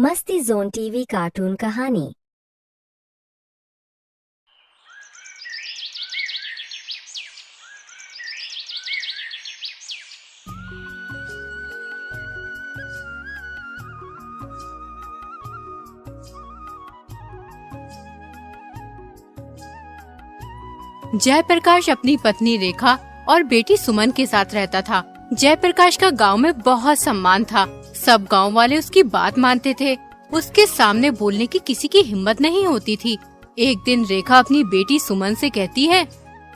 मस्ती zone TV cartoon कहानी। जयप्रकाश अपनी पत्नी रेखा और बेटी सुमन के साथ रहता था। जयप्रकाश का गांव में बहुत सम्मान था। सब गांव वाले उसकी बात मानते थे। उसके सामने बोलने की किसी की हिम्मत नहीं होती थी। एक दिन रेखा अपनी बेटी सुमन से कहती है,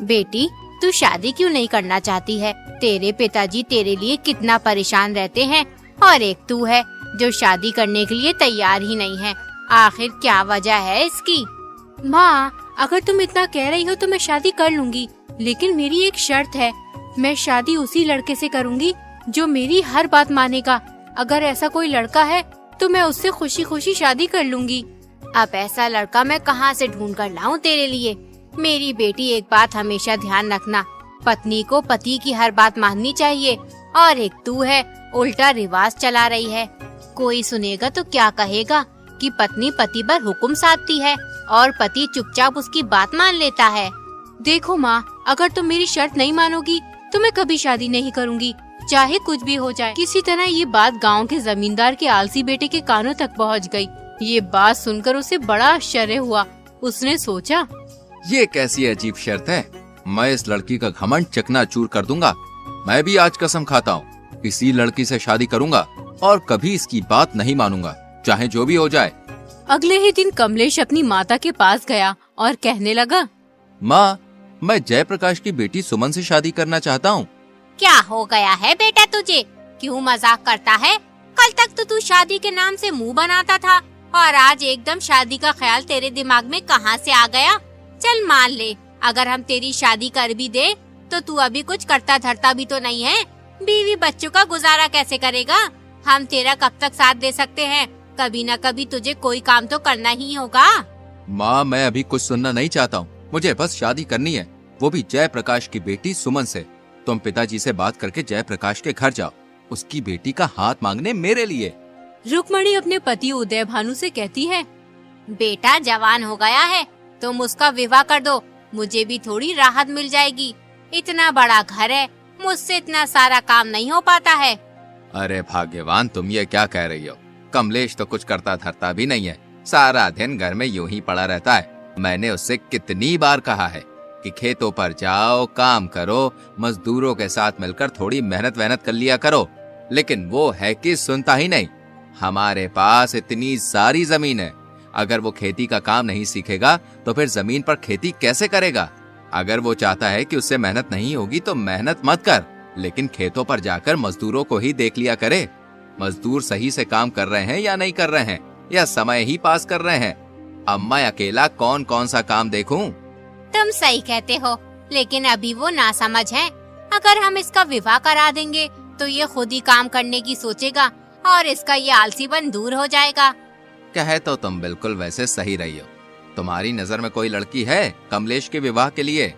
बेटी, तू शादी क्यों नहीं करना चाहती है? तेरे पिताजी तेरे लिए कितना परेशान रहते हैं और एक तू है जो शादी करने के लिए तैयार ही नहीं है। आखिर क्या वजह है इसकी? माँ, अगर तुम इतना कह रही हो तो मैं शादी कर लूंगी, लेकिन मेरी एक शर्त है। मैं शादी उसी लड़के से करूंगी जो मेरी हर बात मानेगा। अगर ऐसा कोई लड़का है तो मैं उससे खुशी खुशी शादी कर लूंगी। अब ऐसा लड़का मैं कहाँ से ढूंढ कर लाऊं तेरे लिए? मेरी बेटी, एक बात हमेशा ध्यान रखना, पत्नी को पति की हर बात माननी चाहिए। और एक तू है, उल्टा रिवाज चला रही है। कोई सुनेगा तो क्या कहेगा कि पत्नी पति पर हुक्म साधती है और पति चुपचाप उसकी बात मान लेता है। देखो माँ, अगर तुम मेरी शर्त नहीं मानोगी तो मैं कभी शादी नहीं करूंगी, चाहे कुछ भी हो जाए। किसी तरह ये बात गांव के जमींदार के आलसी बेटे के कानों तक पहुंच गई। ये बात सुनकर उसे बड़ा आश्चर्य हुआ। उसने सोचा, ये कैसी अजीब शर्त है? मैं इस लड़की का घमंड चकनाचूर कर दूंगा। मैं भी आज कसम खाता हूँ, इसी लड़की से शादी करूंगा और कभी इसकी बात नहीं मानूंगा, चाहे जो भी हो जाए। अगले ही दिन कमलेश अपनी माता के पास गया और कहने लगा, माँ, मैं जयप्रकाश की बेटी सुमन से शादी करना चाहता हूँ। क्या हो गया है बेटा तुझे? क्यों मजाक करता है? कल तक तो तू शादी के नाम से मुंह बनाता था और आज एकदम शादी का ख्याल तेरे दिमाग में कहाँ से आ गया? चल मान ले, अगर हम तेरी शादी कर भी दे तो तू अभी कुछ करता धरता भी तो नहीं है। बीवी बच्चों का गुजारा कैसे करेगा? हम तेरा कब तक साथ दे सकते हैं? कभी न कभी तुझे कोई काम तो करना ही होगा। माँ, मैं अभी कुछ सुनना नहीं चाहता हूँ। मुझे बस शादी करनी है, वो भी जयप्रकाश की बेटी सुमन से। तुम पिताजी से बात करके जयप्रकाश के घर जाओ, उसकी बेटी का हाथ मांगने मेरे लिए। रुक्मणी अपने पति उदय भानु से कहती है, बेटा जवान हो गया है, तुम उसका विवाह कर दो, मुझे भी थोड़ी राहत मिल जाएगी। इतना बड़ा घर है, मुझसे इतना सारा काम नहीं हो पाता है। अरे भाग्यवान, तुम ये क्या कह रही हो? कमलेश तो कुछ करता धरता भी नहीं है, सारा दिन घर में यूं ही पड़ा रहता है। मैंने उससे कितनी बार कहा है कि खेतों पर जाओ, काम करो, मजदूरों के साथ मिलकर थोड़ी मेहनत वहनत कर लिया करो, लेकिन वो है कि सुनता ही नहीं। हमारे पास इतनी सारी जमीन है, अगर वो खेती का काम नहीं सीखेगा तो फिर जमीन पर खेती कैसे करेगा? अगर वो चाहता है कि उससे मेहनत नहीं होगी तो मेहनत मत कर, लेकिन खेतों पर जाकर मजदूरों को ही देख लिया करे। मजदूर सही से काम कर रहे हैं या नहीं कर रहे हैं, या समय ही पास कर रहे हैं। अब मैं अकेला कौन कौन सा काम देखूं? तुम सही कहते हो, लेकिन अभी वो नासमझ है। अगर हम इसका विवाह करा देंगे तो ये खुद ही काम करने की सोचेगा और इसका ये आलसीपन दूर हो जाएगा। कहे तो तुम बिल्कुल वैसे सही रही हो। तुम्हारी नजर में कोई लड़की है कमलेश के विवाह के लिए?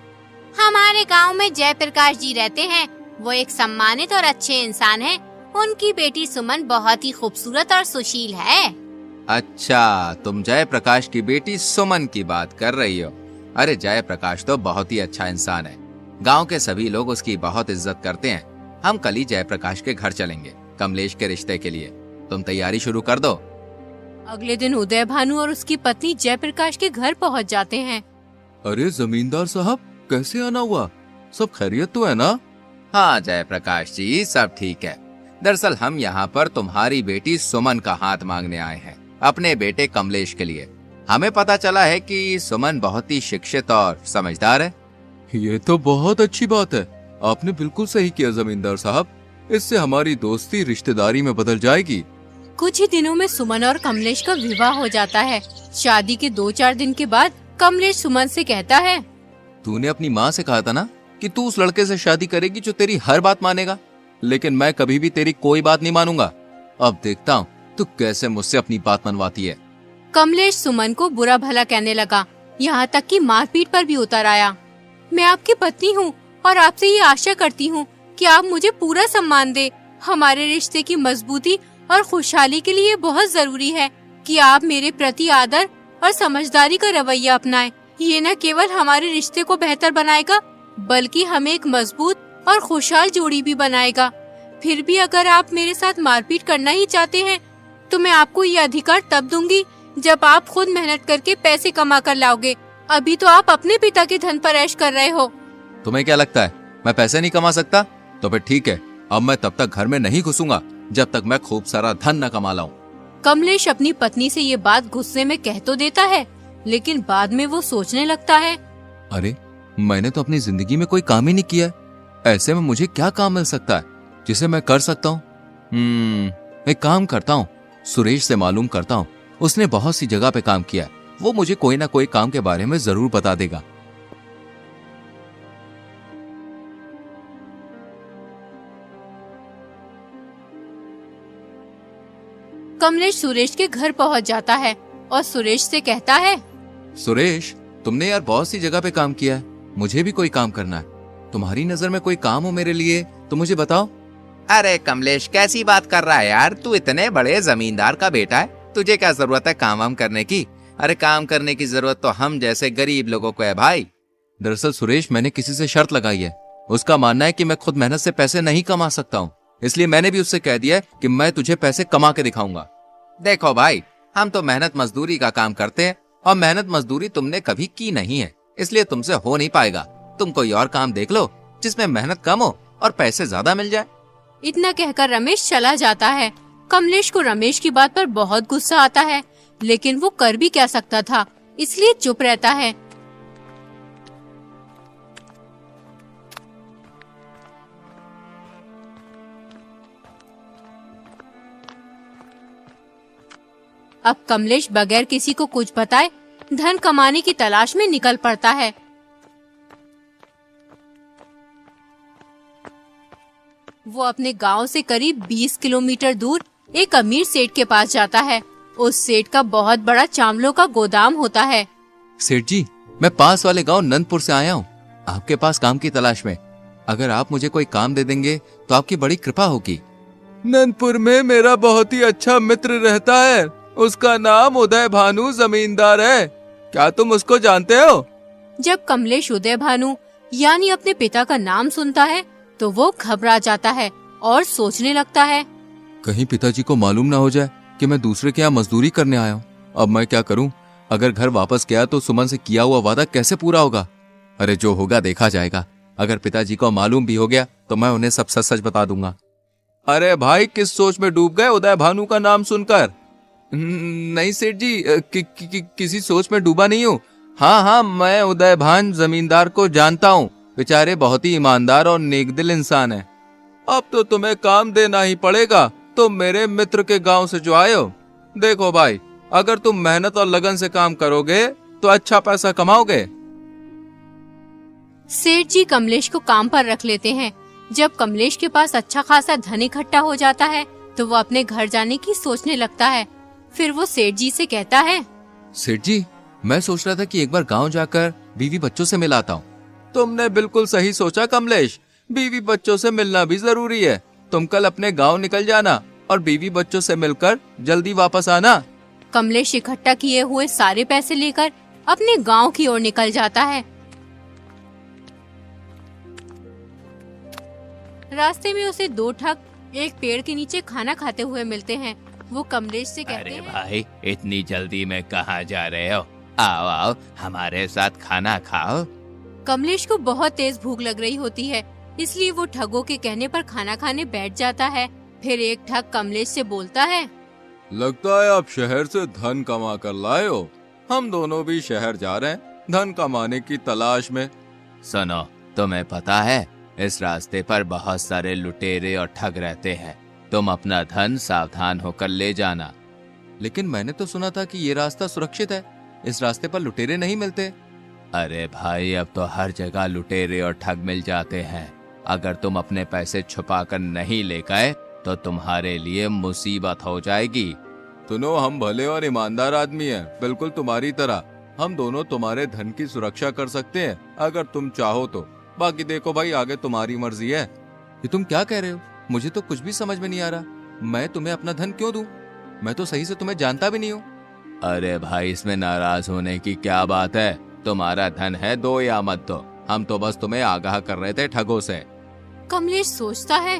हमारे गांव में जयप्रकाश जी रहते हैं, वो एक सम्मानित और अच्छे इंसान हैं। उनकी बेटी सुमन बहुत ही खूबसूरत और सुशील है। अच्छा, तुम जयप्रकाश की बेटी सुमन की बात कर रही हो? अरे जयप्रकाश तो बहुत ही अच्छा इंसान है, गांव के सभी लोग उसकी बहुत इज्जत करते हैं। हम कल ही जयप्रकाश के घर चलेंगे कमलेश के रिश्ते के लिए। तुम तैयारी शुरू कर दो। अगले दिन उदय भानु और उसकी पत्नी जयप्रकाश के घर पहुंच जाते हैं। अरे जमींदार साहब, कैसे आना हुआ? सब खैरियत तो है ना? हाँ जयप्रकाश जी, सब ठीक है। दरअसल हम यहाँ पर तुम्हारी बेटी सुमन का हाथ मांगने आए हैं, अपने बेटे कमलेश के लिए। हमें पता चला है कि सुमन बहुत ही शिक्षित और समझदार है। ये तो बहुत अच्छी बात है, आपने बिल्कुल सही किया जमींदार साहब। इससे हमारी दोस्ती रिश्तेदारी में बदल जाएगी। कुछ ही दिनों में सुमन और कमलेश का विवाह हो जाता है। शादी के 2-4 दिन के बाद कमलेश सुमन से कहता है, तूने अपनी माँ से कहा था ना कि तू उस लड़के से शादी करेगी जो तेरी हर बात मानेगा, लेकिन मैं कभी भी तेरी कोई बात नहीं मानूंगा। अब देखता हूँ तू कैसे मुझसे अपनी बात मनवाती है। कमलेश सुमन को बुरा भला कहने लगा, यहाँ तक कि मारपीट पर भी उतर आया। मैं आपकी पत्नी हूँ और आपसे ये आशा करती हूँ कि आप मुझे पूरा सम्मान दे। हमारे रिश्ते की मजबूती और खुशहाली के लिए बहुत जरूरी है कि आप मेरे प्रति आदर और समझदारी का रवैया अपनाएं। ये न केवल हमारे रिश्ते को बेहतर बनाएगा बल्कि हमें एक मजबूत और खुशहाल जोड़ी भी बनाएगा। फिर भी अगर आप मेरे साथ मारपीट करना ही चाहते हैं तो मैं आपको ये अधिकार तब दूंगी जब आप खुद मेहनत करके पैसे कमा कर लाओगे। अभी तो आप अपने पिता के धन पर ऐश कर रहे हो। तुम्हें क्या लगता है मैं पैसे नहीं कमा सकता? तो फिर ठीक है, अब मैं तब तक घर में नहीं घुसूंगा जब तक मैं खूब सारा धन न कमा लाऊं। कमलेश अपनी पत्नी से ये बात गुस्से में कह तो देता है, लेकिन बाद में वो सोचने लगता है, अरे मैंने तो अपनी जिंदगी में कोई काम ही नहीं किया, ऐसे में मुझे क्या काम मिल सकता है जिसे मैं कर सकता हूँ? एक काम करता हूँ, सुरेश से मालूम करता हूँ। उसने बहुत सी जगह पे काम किया है, वो मुझे कोई ना कोई काम के बारे में जरूर बता देगा। कमलेश सुरेश के घर पहुंच जाता है और सुरेश से कहता है, सुरेश, तुमने यार बहुत सी जगह पे काम किया है, मुझे भी कोई काम करना है। तुम्हारी नजर में कोई काम हो मेरे लिए तो मुझे बताओ। अरे कमलेश, कैसी बात कर रहा है यार, तू इतने बड़े जमींदार का बेटा है, तुझे क्या जरूरत है काम वाम करने की? अरे काम करने की जरूरत तो हम जैसे गरीब लोगों को है भाई। दरअसल सुरेश, मैंने किसी से शर्त लगाई है। उसका मानना है कि मैं खुद मेहनत से पैसे नहीं कमा सकता हूँ, इसलिए मैंने भी उससे कह दिया है कि मैं तुझे पैसे कमा के दिखाऊंगा। देखो भाई, हम तो मेहनत मजदूरी का काम करते हैं और मेहनत मजदूरी तुमने कभी की नहीं है, इसलिए तुमसे हो नहीं पाएगा। तुम कोई और काम देख लो जिसमें मेहनत कम हो और पैसे ज्यादा मिल जाए। इतना कहकर रमेश चला जाता है। कमलेश को रमेश की बात पर बहुत गुस्सा आता है, लेकिन वो कर भी क्या सकता था, इसलिए चुप रहता है। अब कमलेश बगैर किसी को कुछ बताए धन कमाने की तलाश में निकल पड़ता है। वो अपने गांव से करीब 20 किलोमीटर दूर एक अमीर सेठ के पास जाता है। उस सेठ का बहुत बड़ा चावलों का गोदाम होता है। सेठ जी, मैं पास वाले गांव नंदपुर से आया हूँ, आपके पास काम की तलाश में। अगर आप मुझे कोई काम दे देंगे तो आपकी बड़ी कृपा होगी। नंदपुर में मेरा बहुत ही अच्छा मित्र रहता है, उसका नाम उदय भानु जमींदार है। क्या तुम उसको जानते हो? जब कमलेश उदय भानु यानी अपने पिता का नाम सुनता है तो वो घबरा जाता है और सोचने लगता है, कहीं पिताजी को मालूम ना हो जाए कि मैं दूसरे के यहाँ मजदूरी करने आया हूँ। अब मैं क्या करूँ? अगर घर वापस गया तो सुमन से किया हुआ वादा कैसे पूरा होगा? अरे जो होगा देखा जाएगा। अगर पिताजी को मालूम भी हो गया तो मैं उन्हें सब सच सच बता दूंगा। अरे भाई, किस सोच में डूब गए उदय भानु का नाम सुनकर? नहीं सेठ जी, किसी सोच में डूबा नहीं हूँ। हाँ, मैं उदय भान जमींदार को जानता हूँ, बेचारे बहुत ही ईमानदार और नेकदिल इंसान है। अब तो तुम्हें काम देना ही पड़ेगा, तुम मेरे मित्र के गांव से जो आए हो। देखो भाई, अगर तुम मेहनत और लगन से काम करोगे तो अच्छा पैसा कमाओगे। सेठ जी कमलेश को काम पर रख लेते हैं। जब कमलेश के पास अच्छा खासा धन इकट्ठा हो जाता है तो वो अपने घर जाने की सोचने लगता है। फिर वो सेठ जी से कहता है, सेठ जी, मैं सोच रहा था कि एक बार गांव जाकर बीवी बच्चों से मिल आता हूँ। तुमने बिल्कुल सही सोचा कमलेश, बीवी बच्चों से मिलना भी जरूरी है। तुम कल अपने गांव निकल जाना और बीवी बच्चों से मिलकर जल्दी वापस आना। कमलेश इकट्ठा किए हुए सारे पैसे लेकर अपने गांव की ओर निकल जाता है। रास्ते में उसे दो ठग एक पेड़ के नीचे खाना खाते हुए मिलते हैं। वो कमलेश से कहते हैं, अरे भाई, इतनी जल्दी में कहाँ जा रहे हो? आओ आओ, हमारे साथ खाना खाओ। कमलेश को बहुत तेज भूख लग रही होती है, इसलिए वो ठगों के कहने पर खाना खाने बैठ जाता है। फिर एक ठग कमलेश से बोलता है, लगता है आप शहर से धन कमा कर लाए हो। हम दोनों भी शहर जा रहे हैं धन कमाने की तलाश में। सुनो, तुम्हें पता है इस रास्ते पर बहुत सारे लुटेरे और ठग रहते हैं, तुम अपना धन सावधान होकर ले जाना। लेकिन मैंने तो सुना था कि ये रास्ता सुरक्षित है, इस रास्ते पर लुटेरे नहीं मिलते। अरे भाई, अब तो हर जगह लुटेरे और ठग मिल जाते हैं। अगर तुम अपने पैसे छुपा कर नहीं ले गए तो तुम्हारे लिए मुसीबत हो जाएगी। सुनो, हम भले और ईमानदार आदमी हैं, बिल्कुल तुम्हारी तरह। हम दोनों तुम्हारे धन की सुरक्षा कर सकते हैं अगर तुम चाहो तो। बाकी देखो भाई, आगे तुम्हारी मर्जी है। ये तुम क्या कह रहे हो? मुझे तो कुछ भी समझ में नहीं आ रहा। मैं तुम्हें अपना धन क्यों दूं? मैं तो सही से तुम्हें जानता भी नहीं हूँ। अरे भाई, इसमें नाराज होने की क्या बात है? तुम्हारा धन है, दो या मत दो, हम तो बस तुम्हें आगाह कर रहे थे ठगों से। कमलेश सोचता है,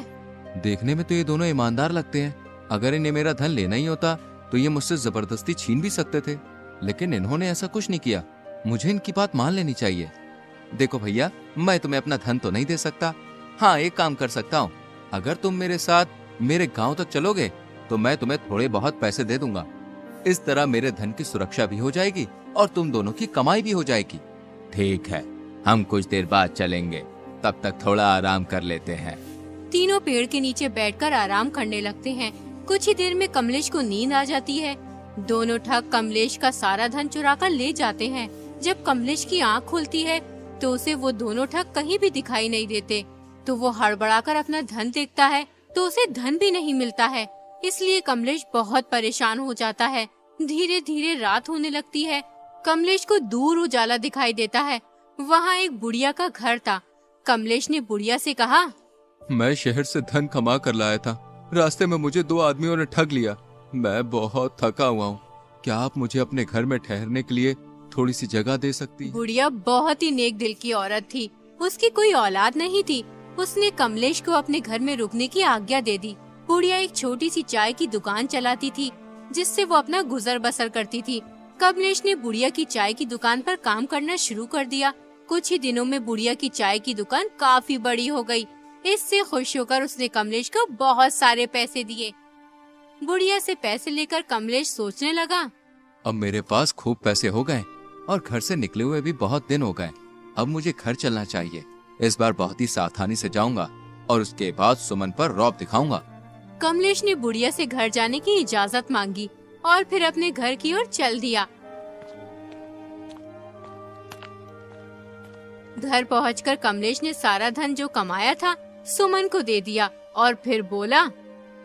देखने में तो ये दोनों ईमानदार लगते हैं। अगर इन्हें मेरा धन लेना ही होता तो ये मुझसे जबरदस्ती छीन भी सकते थे, लेकिन इन्होंने ऐसा कुछ नहीं किया। मुझे इनकी बात मान लेनी चाहिए। देखो भैया, मैं तुम्हें अपना धन तो नहीं दे सकता। हाँ, एक काम कर सकता हूँ। अगर तुम मेरे साथ मेरे गांव तक चलोगे तो मैं तुम्हें थोड़े बहुत पैसे दे दूंगा। इस तरह मेरे धन की सुरक्षा भी हो जाएगी और तुम दोनों की कमाई भी हो जाएगी। ठीक है, हम कुछ देर बाद चलेंगे, तब तक थोड़ा आराम कर लेते हैं। तीनों पेड़ के नीचे बैठकर आराम करने लगते हैं। कुछ ही देर में कमलेश को नींद आ जाती है। दोनों ठग कमलेश का सारा धन चुरा कर ले जाते हैं। जब कमलेश की आँख खुलती है तो उसे वो दोनों ठग कहीं भी दिखाई नहीं देते। तो वो हड़बड़ाकर अपना धन देखता है तो उसे धन भी नहीं मिलता है। इसलिए कमलेश बहुत परेशान हो जाता है। धीरे धीरे रात होने लगती है। कमलेश को दूर उजाला दिखाई देता है। वहाँ एक बुढ़िया का घर था। कमलेश ने बुढ़िया से कहा, मैं शहर से धन कमा कर लाया था। रास्ते में मुझे दो आदमियों ने ठग लिया। मैं बहुत थका हुआ हूँ। क्या आप मुझे अपने घर में ठहरने के लिए थोड़ी सी जगह दे सकती हैं? बुढ़िया बहुत ही नेक दिल की औरत थी। उसकी कोई औलाद नहीं थी। उसने कमलेश को अपने घर में रुकने की आज्ञा दे दी। बुढ़िया एक छोटी सी चाय की दुकान चलाती थी, जिससे वो अपना गुजर बसर करती थी। कमलेश ने बुढ़िया की चाय की दुकान पर काम करना शुरू कर दिया। कुछ ही दिनों में बुढ़िया की चाय की दुकान काफी बड़ी हो गई। इससे खुश होकर उसने कमलेश को बहुत सारे पैसे दिए। बुढ़िया से पैसे लेकर कमलेश सोचने लगा, अब मेरे पास खूब पैसे हो गए और घर से निकले हुए भी बहुत दिन हो गए। अब मुझे घर चलना चाहिए। इस बार बहुत ही सावधानी से जाऊंगा और उसके बाद सुमन पर रौब दिखाऊंगा। कमलेश ने बुढ़िया से घर जाने की इजाजत मांगी और फिर अपने घर की ओर चल दिया। घर पहुंचकर कमलेश ने सारा धन जो कमाया था सुमन को दे दिया और फिर बोला,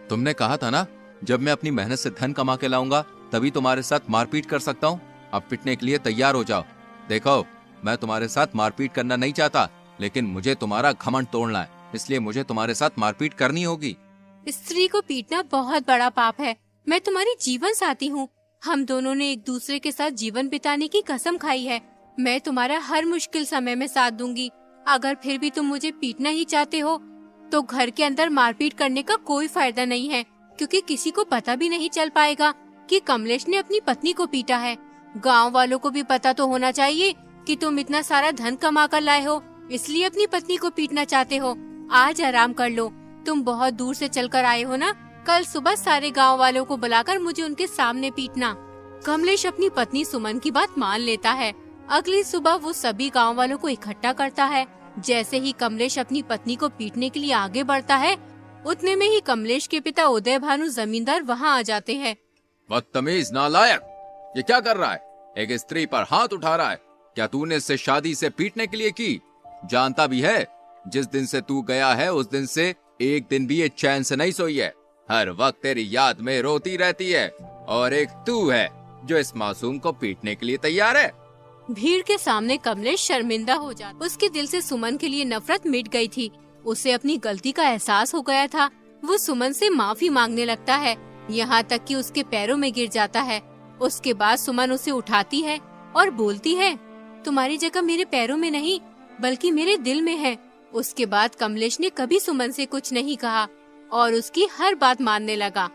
तुमने कहा था ना, जब मैं अपनी मेहनत से धन कमा के लाऊंगा तभी तुम्हारे साथ मारपीट कर सकता हूँ। अब पिटने के लिए तैयार हो जाओ। देखो, मैं तुम्हारे साथ मारपीट करना नहीं चाहता, लेकिन मुझे तुम्हारा घमंड तोड़ना है, इसलिए मुझे तुम्हारे साथ मारपीट करनी होगी। स्त्री को पीटना बहुत बड़ा पाप है। मैं तुम्हारी जीवन साथी हूँ। हम दोनों ने एक दूसरे के साथ जीवन बिताने की कसम खाई है। मैं तुम्हारा हर मुश्किल समय में साथ दूंगी। अगर फिर भी तुम मुझे पीटना ही चाहते हो तो घर के अंदर मारपीट करने का कोई फायदा नहीं है, क्योंकि किसी को पता भी नहीं चल पाएगा कि कमलेश ने अपनी पत्नी को पीटा है। गांव वालों को भी पता तो होना चाहिए कि तुम इतना सारा धन कमा कर लाए हो, इसलिए अपनी पत्नी को पीटना चाहते हो। आज आराम कर लो। तुम बहुत दूर से चलकर आए हो ना, कल सुबह सारे गांव वालों को बुलाकर मुझे उनके सामने पीटना। कमलेश अपनी पत्नी सुमन की बात मान लेता है। अगली सुबह वो सभी गांव वालों को इकट्ठा करता है। जैसे ही कमलेश अपनी पत्नी को पीटने के लिए आगे बढ़ता है, उतने में ही कमलेश के पिता उदय भानु जमींदार वहाँ आ जाते हैं। बदतमीज नालायक, ये क्या कर रहा है? एक स्त्री पर हाथ उठा रहा है। क्या तूने इससे शादी से पीटने के लिए की? जानता भी है, जिस दिन से तू गया है उस दिन से एक दिन भी ये चैन से नहीं सोई है। हर वक्त तेरी याद में रोती रहती है, और एक तू है जो इस मासूम को पीटने के लिए तैयार है। भीड़ के सामने कमलेश शर्मिंदा हो जाता। उसके दिल से सुमन के लिए नफरत मिट गई थी। उसे अपनी गलती का एहसास हो गया था। वो सुमन से माफी मांगने लगता है, यहाँ तक कि उसके पैरों में गिर जाता है। उसके बाद सुमन उसे उठाती है और बोलती है, तुम्हारी जगह मेरे पैरों में नहीं बल्कि मेरे दिल में है। उसके बाद कमलेश ने कभी सुमन से कुछ नहीं कहा और उसकी हर बात मानने लगा।